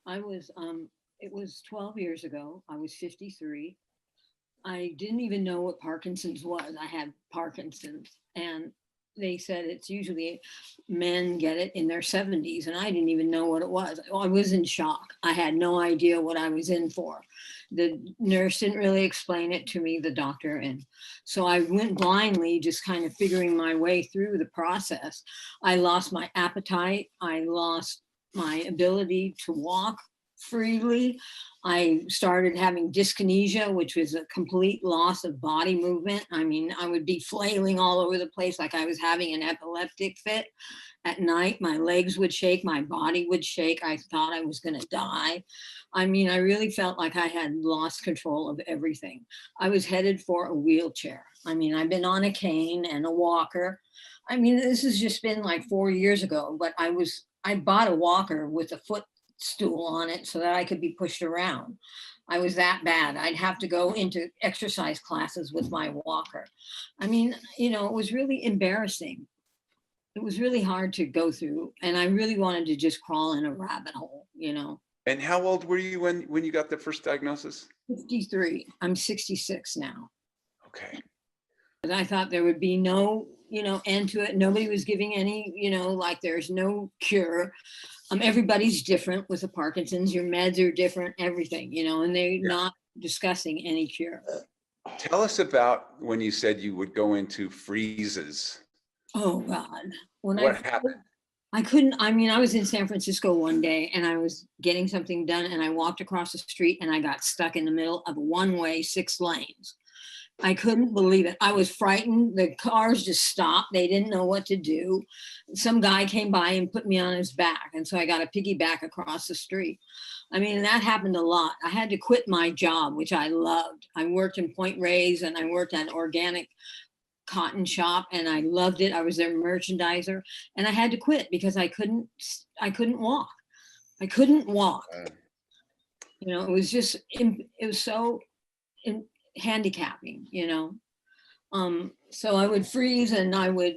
I was, it was 12 years ago. I was 53. I didn't even know what Parkinson's was. I had Parkinson's, and they said it's usually men get it in their 70s, and I didn't even know what it was. I was in shock. I had no idea what I was in for. The nurse didn't really explain it to me, the doctor, and so I went blindly, just kind of figuring my way through the process. I lost my appetite. I lost my ability to walk freely. I started having dyskinesia, which was a complete loss of body movement. I mean, I would be flailing all over the place like I was having an epileptic fit. At night, my legs would shake, my body would shake. I thought I was going to die. I mean, I really felt like I had lost control of everything. I was headed for a wheelchair. I mean, I've been on a cane and a walker. I mean, this has just been like 4 years ago, but I bought a walker with a footstool on it so that I could be pushed around. I was that bad. I'd have to go into exercise classes with my walker. I mean, it was really embarrassing. It was really hard to go through, and I really wanted to just crawl in a rabbit hole. And how old were you when you got the first diagnosis? 53. I'm 66 now. Okay. And I thought there would be no, end to it. Nobody was giving any, like there's no cure. Everybody's different with the Parkinson's. Your meds are different, everything, and they're not discussing any cure. Tell us about when you said you would go into freezes. Oh God. What happened? I was in San Francisco one day and I was getting something done and I walked across the street and I got stuck in the middle of a one-way 6 lanes. I couldn't believe it. I was frightened. The cars just stopped. They didn't know what to do. Some guy came by and put me on his back. And so I got a piggyback across the street. I mean, that happened a lot. I had to quit my job, which I loved. I worked in Point Reyes and I worked at an organic cotton shop and I loved it. I was their merchandiser and I had to quit because I couldn't walk. I couldn't walk. It was just, it was so handicapping, so I would freeze and I would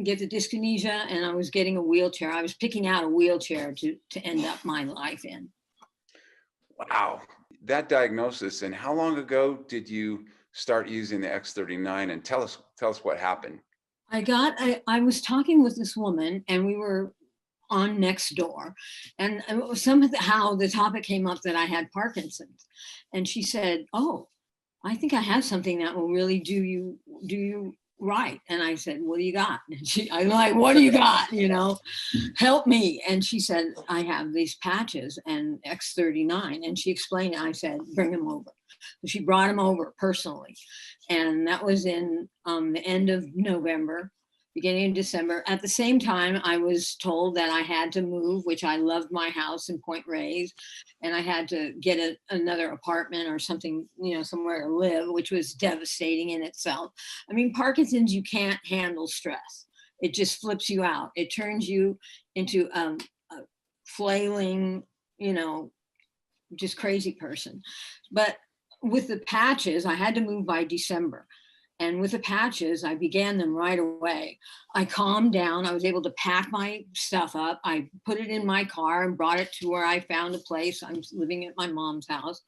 get the dyskinesia and I was getting a wheelchair. I was picking out a wheelchair to end up my life in. Wow. That diagnosis, and how long ago did you start using the X39, and tell us what happened? I was talking with this woman and we were on next door, and somehow the topic came up that I had Parkinson's, and she said, "Oh, I think I have something that will really do you right." And I said, "What do you got?" And I'm like, "What do you got? Help me." And she said, "I have these patches and X39." And she explained it. I said, "Bring them over." So she brought them over personally. And that was in the end of November, beginning of December. At the same time, I was told that I had to move, which I loved my house in Point Reyes, and I had to get another apartment or something, somewhere to live, which was devastating in itself. I mean, Parkinson's, you can't handle stress. It just flips you out. It turns you into a flailing, just crazy person. But with the patches, I had to move by December. And with the patches, I began them right away. I calmed down. I was able to pack my stuff up. I put it in my car and brought it to where I found a place. I'm living at my mom's house.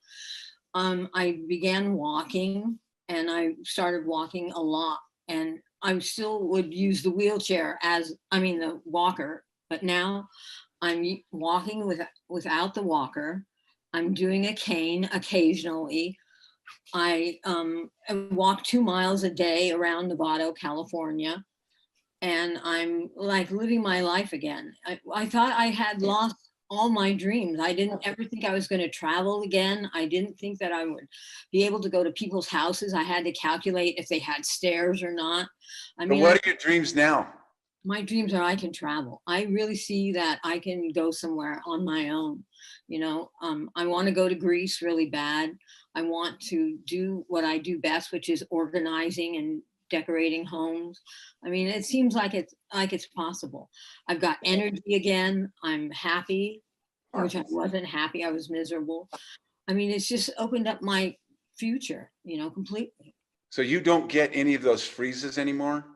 I began walking and I started walking a lot. And I still would use the wheelchair the walker, but now I'm walking without the walker. I'm doing a cane occasionally. I walk 2 miles a day around Nevada, California, and I'm like living my life again. I thought I had lost all my dreams. I didn't ever think I was going to travel again. I didn't think that I would be able to go to people's houses. I had to calculate if they had stairs or not. I mean, what are your dreams now? My dreams are I can travel. I really see that I can go somewhere on my own. I want to go to Greece really bad. I want to do what I do best, which is organizing and decorating homes. I mean, it seems like it's possible. I've got energy again. I'm happy, which I wasn't happy. I was miserable. I mean, it's just opened up my future, completely. So you don't get any of those freezes anymore?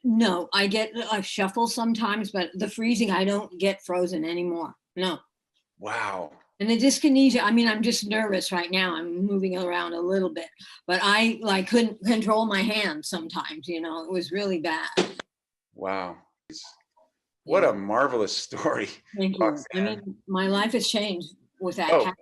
No, I get a shuffle sometimes, but the freezing, I don't get frozen anymore. No. Wow. And the dyskinesia, I mean, I'm just nervous right now. I'm moving around a little bit, but I like couldn't control my hands sometimes, you know, it was really bad. Wow. What Yeah. a marvelous story, Thank you. I Roxanne. mean, my life has changed with that Oh, cat.